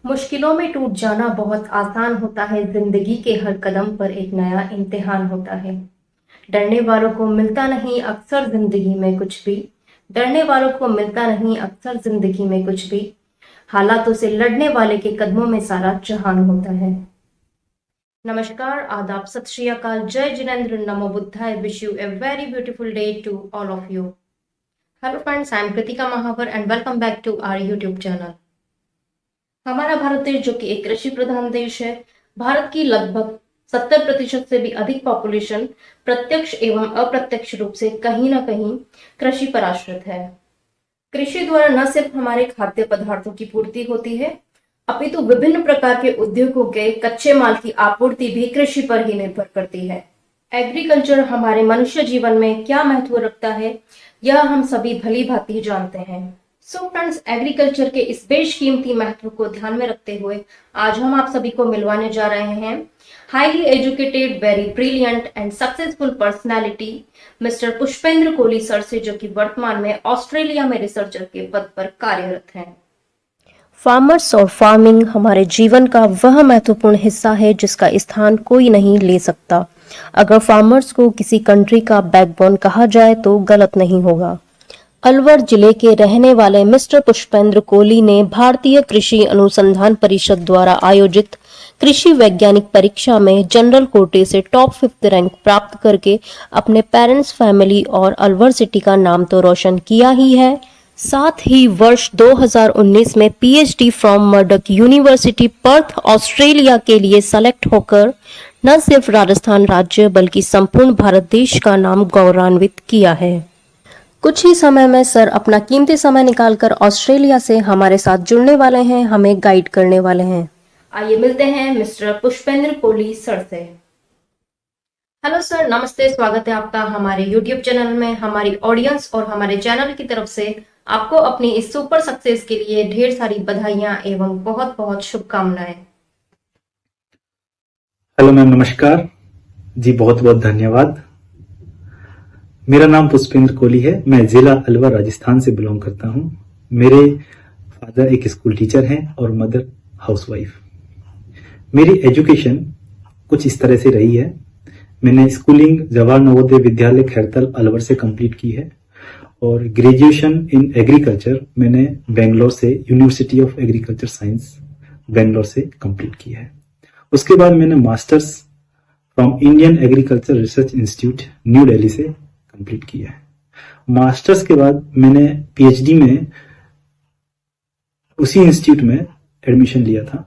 मुश्किलों में टूट जाना बहुत आसान होता है, जिंदगी के हर कदम पर एक नया इम्तिहान होता है। डरने वालों को मिलता नहीं अक्सर जिंदगी में कुछ भी। डरने वालों को मिलता नहीं अक्सर जिंदगी में कुछ भी। हालातों से लड़ने वाले के कदमों में सारा जहान होता है। नमस्कार, आदाब, सत श्री अकाल, जय जिनेंद्र, नमो बुद्धाय। Wish you a very beautiful day to all of you. Hello friends, I am Kritika Mahawar and welcome back to our YouTube channel. हमारा भारत देश जो कि एक कृषि प्रधान देश है, भारत की लगभग 70% से भी अधिक पॉपुलेशन प्रत्यक्ष एवं अप्रत्यक्ष रूप से कहीं ना कहीं कृषि पर आश्रित है। कृषि द्वारा न सिर्फ हमारे खाद्य पदार्थों की पूर्ति होती है, अपितु विभिन्न प्रकार के उद्योगों के कच्चे माल की आपूर्ति भी कृषि पर ही निर्भर करती है। एग्रीकल्चर हमारे मनुष्य जीवन में क्या महत्व रखता है, यह हम सभी भली भांति जानते हैं। सो फ्रेंड्स, एग्रीकल्चर के इस बेशकीमती महत्व को ध्यान में रखते हुए आज हम आप सभी को मिलवाने जा रहे हैं highly educated, very brilliant and successful personality mister Pushpendra Kohli sir से, जो कि वर्तमान में ऑस्ट्रेलिया में रिसर्चर के पद पर कार्यरत हैं। फार्मर्स और फार्मिंग हमारे जीवन का वह महत्वपूर्ण हिस्सा है जिसका स्थान कोई नहीं ले सकता। अगर फार्मर्स को किसी कंट्री का बैकबोन कहा जाए तो गलत नहीं होगा। अलवर जिले के रहने वाले मिस्टर पुष्पेंद्र कोहली ने भारतीय कृषि अनुसंधान परिषद द्वारा आयोजित कृषि वैज्ञानिक परीक्षा में जनरल कोटे से टॉप 5th रैंक प्राप्त करके अपने पेरेंट्स, फैमिली और अलवर सिटी का नाम तो रोशन किया ही है, साथ ही वर्ष 2019 में PhD from मर्डक university Perth Australia के लिए सेलेक्ट होकर न सिर्फ राजस्थान राज्य बल्कि संपूर्ण भारत देश का नाम गौरवान्वित किया है। कुछ ही समय में सर अपना कीमती समय निकालकर ऑस्ट्रेलिया से हमारे साथ जुड़ने वाले हैं, हमें गाइड करने वाले हैं। आइए मिलते हैं मिस्टर पुष्पेंद्र कोहली सर से। हेलो सर, नमस्ते, स्वागत है आपका हमारे यूट्यूब चैनल में। हमारी ऑडियंस और हमारे चैनल की तरफ से आपको अपनी इस सुपर सक्सेस के लिए ढेर सारी बधाइयां एवं बहुत बहुत शुभकामनाएं। हेलो मैम, नमस्कार जी, बहुत बहुत धन्यवाद। मेरा नाम पुष्पेंद्र कोहली है। मैं जिला अलवर राजस्थान से बिलोंग करता हूं। मेरे फादर एक स्कूल टीचर हैं और मदर हाउसवाइफ। मेरी एजुकेशन कुछ इस तरह से रही है। मैंने स्कूलिंग जवाहर नवोदय विद्यालय खैरतल अलवर से कंप्लीट की है और ग्रेजुएशन इन एग्रीकल्चर मैंने बेंगलोर से university of agriculture science Bangalore से कंप्लीट की है। उसके बाद मैंने masters from Indian agriculture research institute new Delhi से कंप्लीट किया है। मास्टर्स के बाद मैंने पीएचडी में उसी इंस्टीट्यूट में एडमिशन लिया था,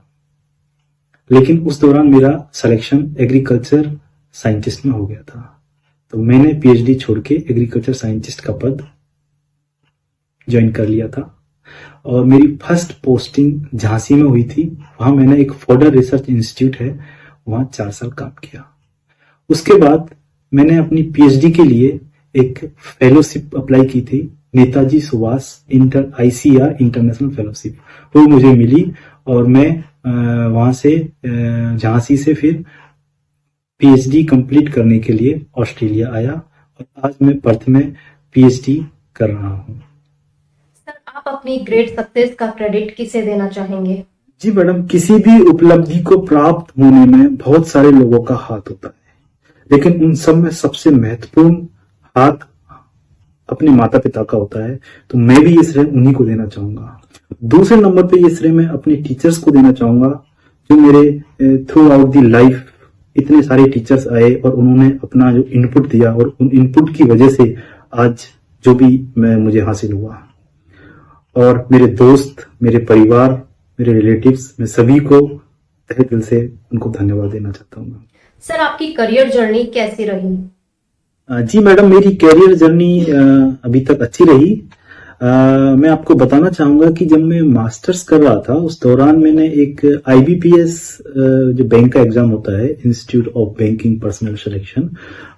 लेकिन उस दौरान मेरा सिलेक्शन एग्रीकल्चर साइंटिस्ट में हो गया था, तो मैंने पीएचडी छोड़ के एग्रीकल्चर साइंटिस्ट का पद ज्वाइन कर लिया था और मेरी फर्स्ट पोस्टिंग झांसी में हुई थी। वहां मैंने एक फॉडर रिसर्च इंस्टीट्यूट है, वहां 4 साल काम किया। उसके बाद मैंने अपनी पीएचडी के लिए एक फेलोशिप अप्लाई की थी, Netaji Subhash ICR international fellowship. वो मुझे मिली और मैं वहां से झांसी से फिर पीएचडी कंप्लीट करने के लिए ऑस्ट्रेलिया आया और आज मैं पर्थ में पीएचडी कर रहा हूं। सर, आप अपनी ग्रेट सक्सेस का क्रेडिट किसे देना चाहेंगे? जी मैडम, किसी भी उपलब्धि को प्राप्त होने में बहुत सारे लोगों का हाथ होता है, लेकिन उन सब में सबसे महत्वपूर्ण हाथ अपने माता पिता का होता है, तो मैं भी ये श्रेय उन्हीं को देना चाहूंगा। दूसरे नंबर पे ये श्रेय मैं अपने टीचर्स को देना चाहूंगा, जो मेरे थ्रू आउट दी लाइफ इतने सारे टीचर्स आए और उन्होंने अपना जो इनपुट दिया और उन इनपुट की वजह से आज जो भी मुझे हासिल हुआ। और मेरे दोस्त, मेरे परिवार, मेरे रिलेटिव्स, मैं सभी को तहे दिल से उनको धन्यवाद देना चाहता हूँ। सर, आपकी करियर जर्नी कैसी रही? जी मैडम, मेरी कैरियर जर्नी अभी तक अच्छी रही। मैं आपको बताना चाहूंगा कि जब मैं मास्टर्स कर रहा था उस दौरान मैंने एक आईबीपीएस जो बैंक का एग्जाम होता है, institute of banking personal selection,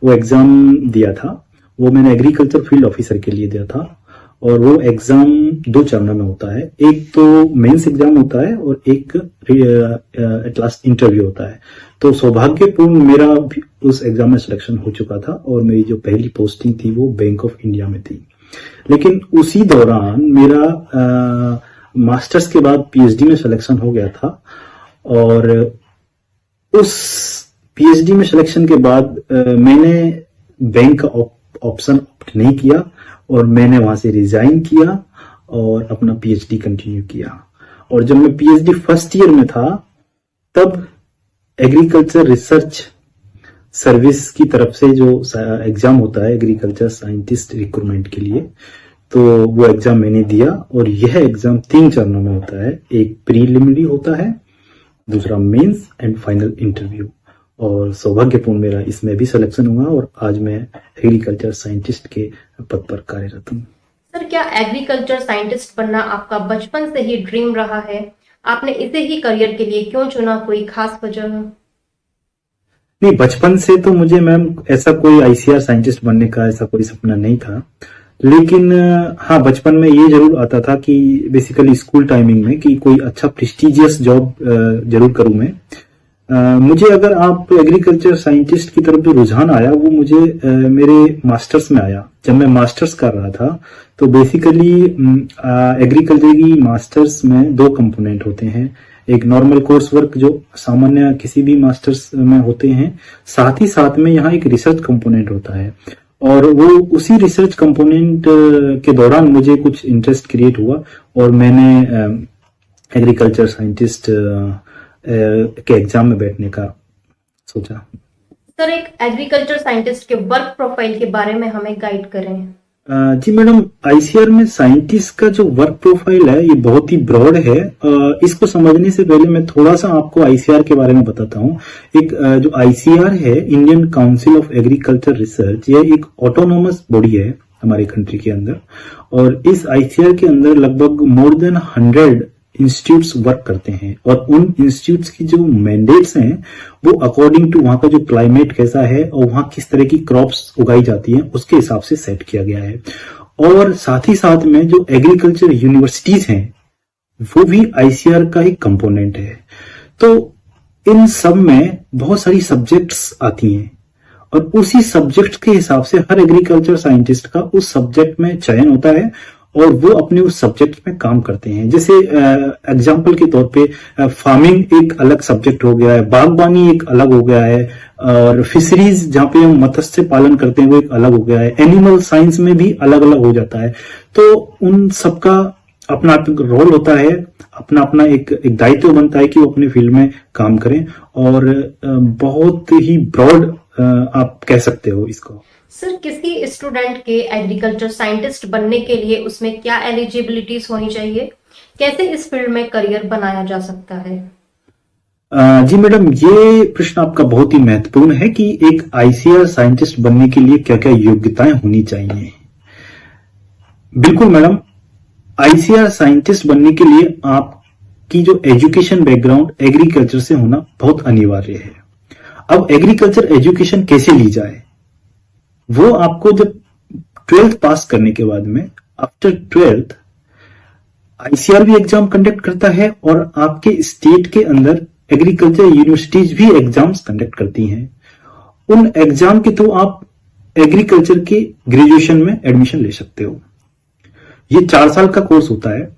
वो एग्जाम दिया था। वो मैंने एग्रीकल्चर फील्ड ऑफिसर के लिए दिया था और वो एग्जाम 2 चरणों में होता है। एक तो मेंस एग्जाम होता है और एक एट लास्ट इंटरव्यू होता है। तो सौभाग्यपूर्ण मेरा उस एग्जाम में सिलेक्शन हो चुका था और मेरी जो पहली पोस्टिंग थी वो बैंक ऑफ इंडिया में थी। लेकिन उसी दौरान मेरा मास्टर्स के बाद पीएचडी में सिलेक्शन हो गया था, और उस पीएचडी में सिलेक्शन के बाद मैंने बैंक का ऑप्शन ऑप्ट नहीं किया, और मैंने वहां से रिजाइन किया और अपना पीएचडी कंटिन्यू किया। और जब मैं पीएचडी फर्स्ट ईयर में था, तब एग्रीकल्चर रिसर्च सर्विस की तरफ से जो एग्जाम होता है एग्रीकल्चर साइंटिस्ट रिक्रूटमेंट के लिए, तो वो एग्जाम मैंने दिया। और यह एग्जाम 3 चरणों में होता है। एक प्रीलिमिनरी होता है, दूसरा मेंस एंड फाइनल इंटरव्यू। और सौभाग्यपूर्ण मेरा इसमें भी सिलेक्शन हुआ, और आज मैं एग्रीकल्चर साइंटिस्ट के पद पर कार्यरत हूँ। सर, क्या एग्रीकल्चर साइंटिस्ट बनना आपका बचपन से ही ड्रीम रहा है? आपने इसे ही करियर के लिए क्यों चुना? कोई खास वजह? नहीं, बचपन से तो मुझे मैम ऐसा कोई आईसीआर साइंटिस्ट बनने का ऐसा कोई सपना नहीं था। लेकिन हाँ, बचपन में ये जरूर आता था कि बेसिकली स्कूल टाइमिंग में कि कोई अच्छा प्रेस्टिजियस जॉब जरूर करूं मैं। मुझे अगर आप एग्रीकल्चर साइंटिस्ट की तरफ जो रुझान आया, वो मुझे मेरे मास्टर्स में आया। जब मैं मास्टर्स कर रहा था, तो बेसिकली एग्रीकल्चर की मास्टर्स में 2 कंपोनेंट होते हैं। एक नॉर्मल कोर्स वर्क जो सामान्य किसी भी मास्टर्स में होते हैं, साथ ही साथ में यहाँ एक रिसर्च कंपोनेंट होता है। और वो उसी रिसर्च कंपोनेंट के दौरान मुझे कुछ इंटरेस्ट क्रिएट हुआ, और मैंने एग्रीकल्चर साइंटिस्ट के एग्जाम में बैठने का सोचा। सर, एक एग्रीकल्चर साइंटिस्ट के वर्क प्रोफाइल के बारे में हमें गाइड करें। जी मैडम, आईसीआर में साइंटिस्ट का जो वर्क प्रोफाइल है ये बहुत ही ब्रॉड है। इसको समझने से पहले मैं थोड़ा सा आपको आईसीआर के बारे में बताता हूँ। एक जो आईसीआर है, Indian council of agriculture research, ये एक ऑटोनोमस बॉडी है हमारे कंट्री के अंदर। और इस आईसीआर के अंदर लगभग मोर देन 100 इंस्टीट्यूट्स वर्क करते हैं, और उन इंस्टीट्यूट्स की जो मैंडेट्स हैं वो अकॉर्डिंग टू वहां का जो क्लाइमेट कैसा है और वहां किस तरह की क्रॉप्स उगाई जाती हैं, उसके हिसाब से सेट किया गया है। और साथ ही साथ में जो एग्रीकल्चर यूनिवर्सिटीज हैं, वो भी आईसीआर का एक कंपोनेंट है। तो इन सब में बहुत सारी सब्जेक्ट्स आती हैं, और उसी सब्जेक्ट के हिसाब से हर एग्रीकल्चर साइंटिस्ट का उस सब्जेक्ट में चयन होता है, और वो अपने उस सब्जेक्ट में काम करते हैं। जैसे एग्जाम्पल के तौर पे फार्मिंग एक अलग सब्जेक्ट हो गया है, बागबानी एक अलग हो गया है, और फिशरीज जहाँ पे हम मत्स्य पालन करते हैं वो एक अलग हो गया है। एनिमल साइंस में भी अलग अलग हो जाता है। तो उन सबका अपना रोल होता है, अपना अपना एक दायित्व बनता है कि वो अपने फील्ड में काम करें, और बहुत ही ब्रॉड आप कह सकते हो इसको। सर, किसी स्टूडेंट के एग्रीकल्चर साइंटिस्ट बनने के लिए उसमें क्या एलिजिबिलिटीज होनी चाहिए? कैसे इस फील्ड में करियर बनाया जा सकता है? जी मैडम, ये प्रश्न आपका बहुत ही महत्वपूर्ण है कि एक आईसीआर साइंटिस्ट बनने के लिए क्या क्या योग्यताएं होनी चाहिए। बिल्कुल मैडम, आईसीआर साइंटिस्ट बनने के लिए आपकी जो एजुकेशन बैकग्राउंड एग्रीकल्चर से होना बहुत अनिवार्य है। अब एग्रीकल्चर एजुकेशन कैसे ली जाए, वो आपको जब 12th पास करने के बाद में, आफ्टर 12th आईसीआर भी एग्जाम कंडक्ट करता है, और आपके स्टेट के अंदर एग्रीकल्चर यूनिवर्सिटीज भी एग्जाम्स कंडक्ट करती हैं। उन एग्जाम के थ्रू आप एग्रीकल्चर के ग्रेजुएशन में एडमिशन ले सकते हो। ये 4 साल का कोर्स होता है।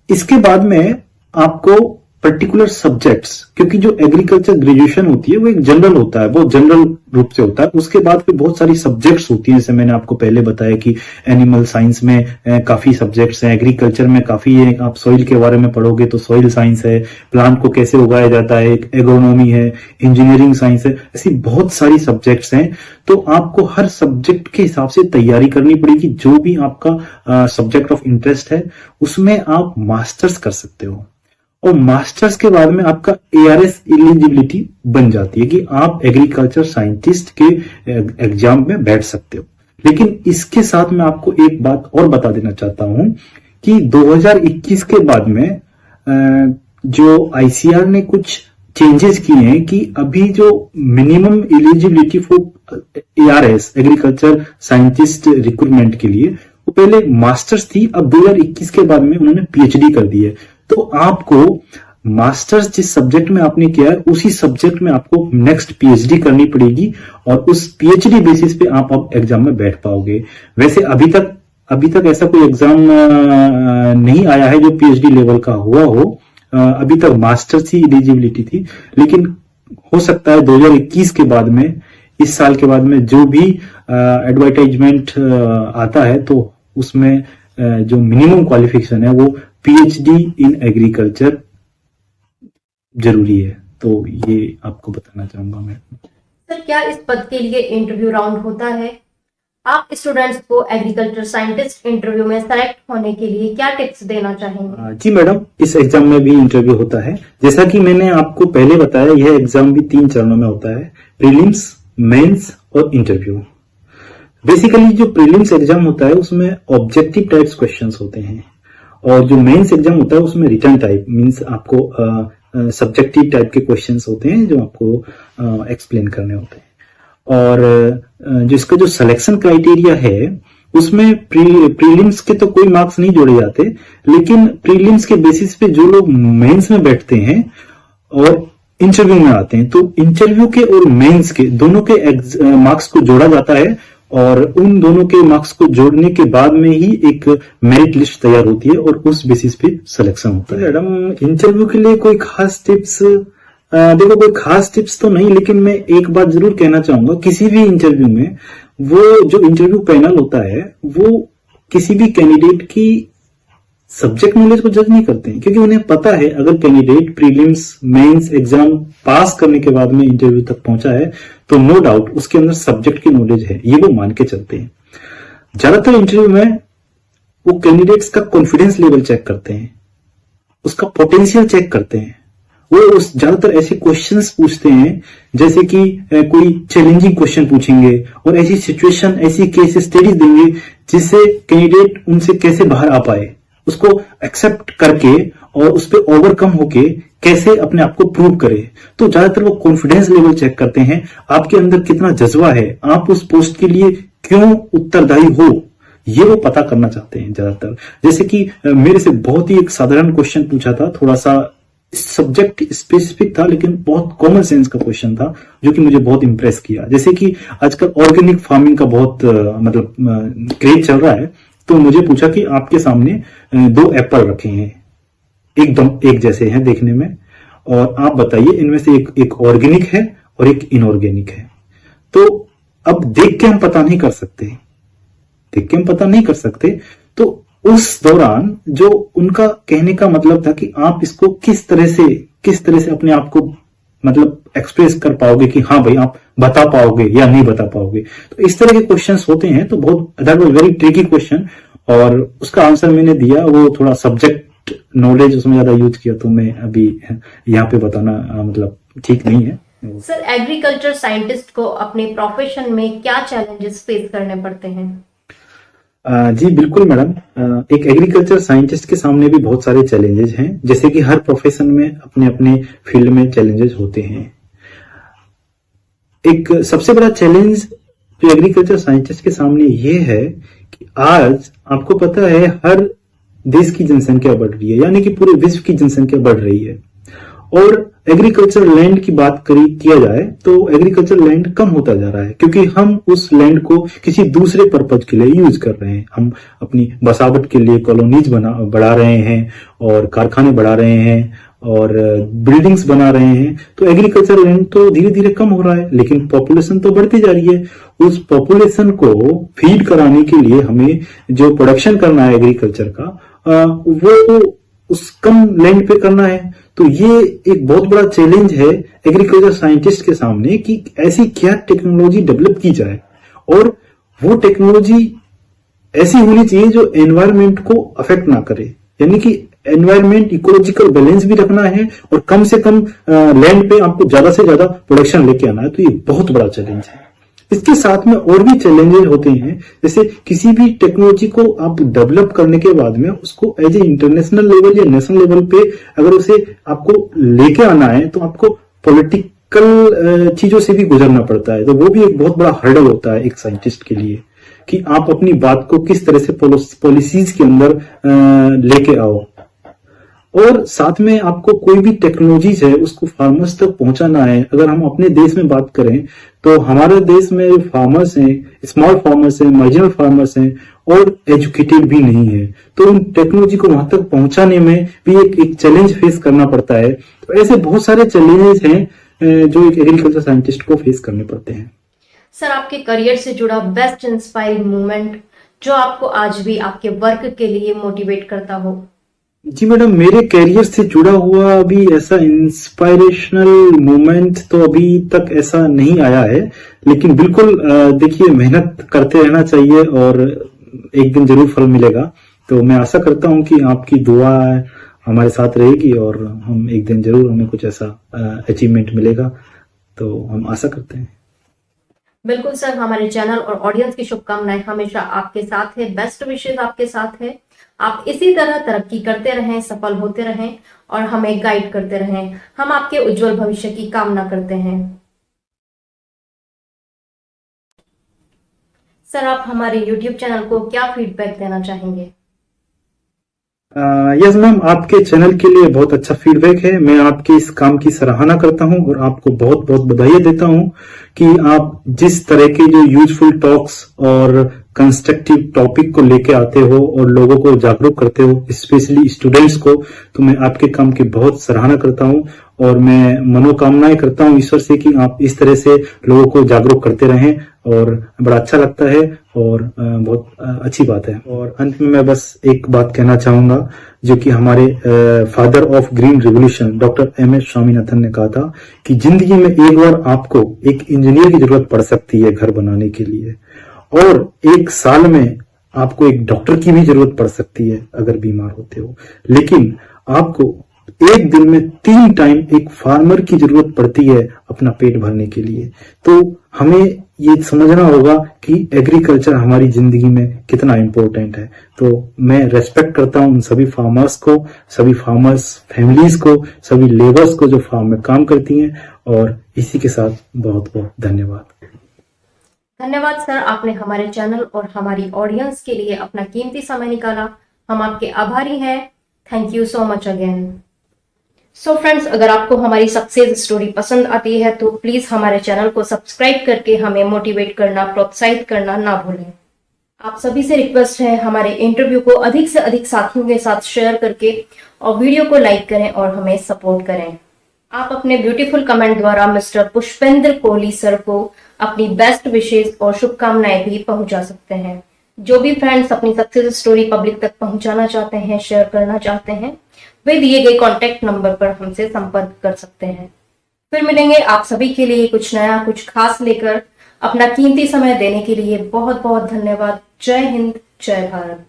इसके बाद में आपको पर्टिकुलर सब्जेक्ट्स, क्योंकि जो एग्रीकल्चर ग्रेजुएशन होती है वो एक जनरल होता है, बहुत जनरल रूप से होता है। उसके बाद फिर बहुत सारी सब्जेक्ट्स होती हैं, जैसे मैंने आपको पहले बताया कि एनिमल साइंस में काफी सब्जेक्ट्स हैं, एग्रीकल्चर में काफी है। आप सॉइल के बारे में पढ़ोगे तो सॉइल साइंस है, प्लांट को कैसे उगाया जाता है, एग्रोनॉमी है, इंजीनियरिंग साइंस है, ऐसी बहुत सारी सब्जेक्ट्स हैं। तो आपको हर सब्जेक्ट के हिसाब से तैयारी करनी पड़ेगी। जो भी आपका सब्जेक्ट ऑफ इंटरेस्ट है उसमें आप मास्टर्स कर सकते हो, और मास्टर्स के बाद में आपका एआरएस एलिजिबिलिटी बन जाती है कि आप एग्रीकल्चर साइंटिस्ट के एग्जाम में बैठ सकते हो। लेकिन इसके साथ मैं आपको एक बात और बता देना चाहता हूं कि 2021 के बाद में जो आईसीआर ने कुछ चेंजेस किए हैं कि अभी जो minimum eligibility for ARS agriculture scientist recruitment के लिए वो पहले मास्टर्स थी, अब 2021 के बाद में उन्होंने पीएचडी कर दी है। तो आपको मास्टर्स जिस सब्जेक्ट में आपने किया है उसी सब्जेक्ट में आपको नेक्स्ट पीएचडी करनी पड़ेगी, और उस पीएचडी बेसिस पे आप अब एग्जाम में बैठ पाओगे। वैसे अभी तक अभी तक ऐसा कोई एग्जाम नहीं आया है जो पीएचडी लेवल का हुआ हो। अभी तक मास्टर्स ही एलिजिबिलिटी थी, लेकिन हो सकता है 2021 के बाद में, इस साल के बाद में जो भी एडवर्टाइजमेंट आता है तो उसमें जो मिनिमम क्वालिफिकेशन है वो पीएचडी इन एग्रीकल्चर जरूरी है। तो ये आपको बताना चाहूंगा मैं। सर, क्या इस पद के लिए इंटरव्यू राउंड होता है? आप स्टूडेंट्स को एग्रीकल्चर साइंटिस्ट इंटरव्यू में सेलेक्ट होने के लिए क्या टिप्स देना चाहेंगे? जी मैडम, इस एग्जाम में भी इंटरव्यू होता है। जैसा कि मैंने आपको पहले बताया, यह एग्जाम भी 3 चरणों में होता है, प्रीलिम्स, मेंस और इंटरव्यू। बेसिकली जो प्रीलिम्स एग्जाम होता है उसमें ऑब्जेक्टिव टाइप्स क्वेश्चंस होते हैं, और जो मेंस एग्जाम होता है उसमें रिटन टाइप मींस आपको सब्जेक्टिव टाइप के क्वेश्चंस होते हैं जो आपको एक्सप्लेन करने होते हैं। और जिसका जो सिलेक्शन क्राइटेरिया है उसमें प्रीलिम्स के तो कोई मार्क्स नहीं जोड़े जाते, लेकिन प्रीलिम्स के बेसिस पे जो लोग मेंस में बैठते हैं और इंटरव्यू में आते हैं, तो इंटरव्यू के और मेंस के दोनों के मार्क्स को जोड़ा जाता है, और उन दोनों के मार्क्स को जोड़ने के बाद में ही एक मेरिट लिस्ट तैयार होती है और उस बेसिस पे सिलेक्शन होता है। मैडम, इंटरव्यू के लिए कोई खास टिप्स, देखो कोई खास टिप्स तो नहीं, लेकिन मैं एक बात जरूर कहना चाहूंगा, किसी भी इंटरव्यू में वो जो इंटरव्यू पैनल होता है वो किसी भी कैंडिडेट की सब्जेक्ट नॉलेज को जज नहीं करते हैं, क्योंकि उन्हें पता है अगर candidate prelims mains exam pass करने के बाद में इंटरव्यू तक पहुंचा है तो नो डाउट उसके अंदर सब्जेक्ट की नॉलेज है, ये वो मान के चलते हैं। ज्यादातर इंटरव्यू में वो कैंडिडेट्स का कॉन्फिडेंस लेवल चेक करते हैं, उसका पोटेंशियल चेक करते हैं। वो उस ज्यादातर ऐसे क्वेश्चंस पूछते हैं जैसे कि कोई चैलेंजिंग क्वेश्चन पूछेंगे और ऐसी सिचुएशन, ऐसी केस स्टडीज देंगे जिससे कैंडिडेट उनसे कैसे बाहर आ पाए, उसको एक्सेप्ट करके और उस पर ओवरकम होके कैसे अपने आप को प्रूव करे। तो ज्यादातर वो कॉन्फिडेंस लेवल चेक करते हैं, आपके अंदर कितना जज्बा है, आप उस पोस्ट के लिए क्यों उत्तरदायी हो, ये वो पता करना चाहते हैं ज्यादातर। जैसे कि मेरे से बहुत ही एक साधारण क्वेश्चन पूछा था, थोड़ा सा सब्जेक्ट स्पेसिफिक था लेकिन बहुत कॉमन सेंस का क्वेश्चन था जो कि मुझे बहुत इंप्रेस किया। जैसे कि आजकल ऑर्गेनिक फार्मिंग का बहुत मतलब क्रेज चल रहा है, तो मुझे पूछा कि आपके सामने 2 एप्पल रखे हैं, एकदम एक जैसे हैं देखने में, और आप बताइए इनमें से एक ऑर्गेनिक है और एक इनऑर्गेनिक है। तो अब देख के हम पता नहीं कर सकते, तो उस दौरान जो उनका कहने का मतलब था कि आप इसको किस तरह से अपने आप को मतलब एक्सप्रेस कर पाओगे कि हाँ भाई आप बता पाओगे या नहीं बता पाओगे। तो इस तरह के क्वेश्चंस होते हैं, तो बहुत that was very tricky question, और उसका आंसर मैंने दिया, वो थोड़ा सब्जेक्ट नॉलेज उसमें ज्यादा यूज किया, तो मैं अभी यहाँ पे बताना मतलब ठीक नहीं है। सर, एग्रीकल्चर साइंटिस्ट को अपने प्रोफेशन में क्या चैलेंजेस फेस करने पड़ते हैं? जी बिल्कुल मैडम, एक एग्रीकल्चर साइंटिस्ट के सामने भी बहुत सारे चैलेंजेस हैं, जैसे कि हर प्रोफेशन में अपने अपने फील्ड में चैलेंजेस होते हैं। एक सबसे बड़ा चैलेंज जो एग्रीकल्चर साइंटिस्ट के सामने ये है कि आज आपको पता है हर देश की जनसंख्या बढ़ रही है, यानी कि पूरे विश्व की जनसंख्या बढ़ रही है, और एग्रीकल्चर लैंड की बात किया जाए तो एग्रीकल्चर लैंड कम होता जा रहा है, क्योंकि हम उस लैंड को किसी दूसरे पर्पज के लिए यूज कर रहे हैं। हम अपनी बसावट के लिए कॉलोनीज बढ़ा रहे हैं और कारखाने बढ़ा रहे हैं और बिल्डिंग्स बना रहे हैं। तो एग्रीकल्चर लैंड तो धीरे धीरे कम हो रहा है, लेकिन पॉपुलेशन तो बढ़ती जा रही है। उस पॉपुलेशन को फीड कराने के लिए हमें जो प्रोडक्शन करना है एग्रीकल्चर का, वो उस कम लैंड पे करना है। तो ये एक बहुत बड़ा चैलेंज है एग्रीकल्चर साइंटिस्ट के सामने कि ऐसी क्या टेक्नोलॉजी डेवलप की जाए, और वो टेक्नोलॉजी ऐसी होनी चाहिए जो एनवायरनमेंट को अफेक्ट ना करे, यानी कि एनवायरनमेंट इकोलॉजिकल बैलेंस भी रखना है और कम से कम लैंड पे आपको ज्यादा से ज्यादा प्रोडक्शन लेके आना है। तो ये बहुत बड़ा चैलेंज है। इसके साथ में और भी चैलेंजेस होते हैं, जैसे किसी भी टेक्नोलॉजी को आप डेवलप करने के बाद में उसको एज ए इंटरनेशनल लेवल या नेशनल लेवल पे अगर उसे आपको लेके आना है तो आपको पॉलिटिकल चीजों से भी गुजरना पड़ता है। तो वो भी एक बहुत बड़ा हर्डल होता है एक साइंटिस्ट के लिए कि आप अपनी बात को किस तरह से पॉलिसीज के अंदर लेके आओ, और साथ में आपको कोई भी टेक्नोलॉजीज है उसको फार्मर्स तक पहुंचाना है। अगर हम अपने देश में बात करें तो हमारे देश में फार्मर्स हैं, स्मॉल फार्मर्स हैं, मार्जिनल फार्मर्स हैं, और एजुकेटेड भी नहीं है, तो उन टेक्नोलॉजी को वहां तक पहुंचाने में भी एक चैलेंज फेस करना पड़ता है। तो ऐसे बहुत सारे चैलेंजेस हैं जो एक एग्रीकल्चर साइंटिस्ट को फेस करने पड़ते हैं। सर, आपके करियर से जुड़ा बेस्ट इंस्पायरिंग मोमेंट जो आपको आज भी आपके वर्क के लिए मोटिवेट करता हो। जी मैडम, मेरे करियर से जुड़ा हुआ अभी ऐसा इंस्पायरेशनल मोमेंट तो अभी तक ऐसा नहीं आया है, लेकिन बिल्कुल देखिए, मेहनत करते रहना चाहिए और एक दिन जरूर फल मिलेगा। तो मैं आशा करता हूं कि आपकी दुआ हमारे साथ रहेगी और हम एक दिन जरूर हमें कुछ ऐसा अचीवमेंट मिलेगा, तो हम आशा करते हैं। बिल्कुल सर, हमारे चैनल और ऑडियंस की शुभकामनाएं हमेशा आपके साथ है, बेस्ट विशेष आपके साथ है। आप इसी तरह तरक्की करते रहें, सफल होते रहें और हमें गाइड करते रहें। हम आपके उज्जवल भविष्य की कामना करते हैं। सर, आप हमारे YouTube चैनल को क्या फीडबैक देना चाहेंगे? यस मैम, आपके चैनल के लिए बहुत अच्छा फीडबैक है। मैं आपके इस काम की सराहना करता हूं और आपको बहुत बहुत बधाई देता हूं कि आप जिस तरह के जो यूजफुल टॉक्स और कंस्ट्रक्टिव टॉपिक को लेके आते हो और लोगों को जागरूक करते हो, स्पेशली स्टूडेंट्स को, तो मैं आपके काम की बहुत सराहना करता हूं और मैं मनोकामनाएं करता हूं ईश्वर से कि आप इस तरह से लोगों को जागरूक करते रहें, और बड़ा अच्छा लगता है और बहुत अच्छी बात है। और अंत में मैं बस एक बात कहना चाहूंगा, जो कि हमारे father of green revolution doctor M S. Swaminathan ने कहा था कि जिंदगी में एक बार आपको एक इंजीनियर की जरूरत पड़ सकती है घर बनाने के लिए, और एक साल में आपको एक डॉक्टर की भी जरूरत पड़ सकती है अगर बीमार होते हो, लेकिन आपको एक दिन में 3 टाइम एक फार्मर की जरूरत पड़ती है अपना पेट भरने के लिए। तो हमें ये समझना होगा कि एग्रीकल्चर हमारी जिंदगी में कितना इंपॉर्टेंट है। तो मैं रेस्पेक्ट करता हूं उन सभी फार्मर्स को, सभी फार्मर्स फैमिलीज को, सभी लेबर्स को जो फार्म में काम करती हैं, और इसी के साथ बहुत बहुत धन्यवाद। धन्यवाद सर, आपने हमारे चैनल और हमारी ऑडियंस के लिए अपना कीमती समय निकाला। हम आपके आभारी हैं। Thank you so much again. So friends, अगर आपको हमारी सक्सेस स्टोरी पसंद आती है तो प्लीज हमारे चैनल को सब्सक्राइब करके हमें मोटिवेट करना, प्रोत्साहित करना ना भूलें। आप सभी से रिक्वेस्ट है, हमारे इंटरव्यू को अधिक से अधिक साथियों के साथ शेयर करके और वीडियो को लाइक करें और हमें सपोर्ट करें। आप अपने ब्यूटीफुल कमेंट द्वारा मिस्टर पुष्पेंद्र कोहली सर को अपनी बेस्ट विशेष और शुभकामनाएं भी पहुंचा सकते हैं। जो भी फ्रेंड्स अपनी सक्सेस स्टोरी पब्लिक तक पहुंचाना चाहते हैं, शेयर करना चाहते हैं, वे दिए गए कॉन्टेक्ट नंबर पर हमसे संपर्क कर सकते हैं। फिर मिलेंगे आप सभी के लिए कुछ नया, कुछ खास लेकर। अपना कीमती समय देने के लिए बहुत बहुत धन्यवाद। जय हिंद, जय भारत।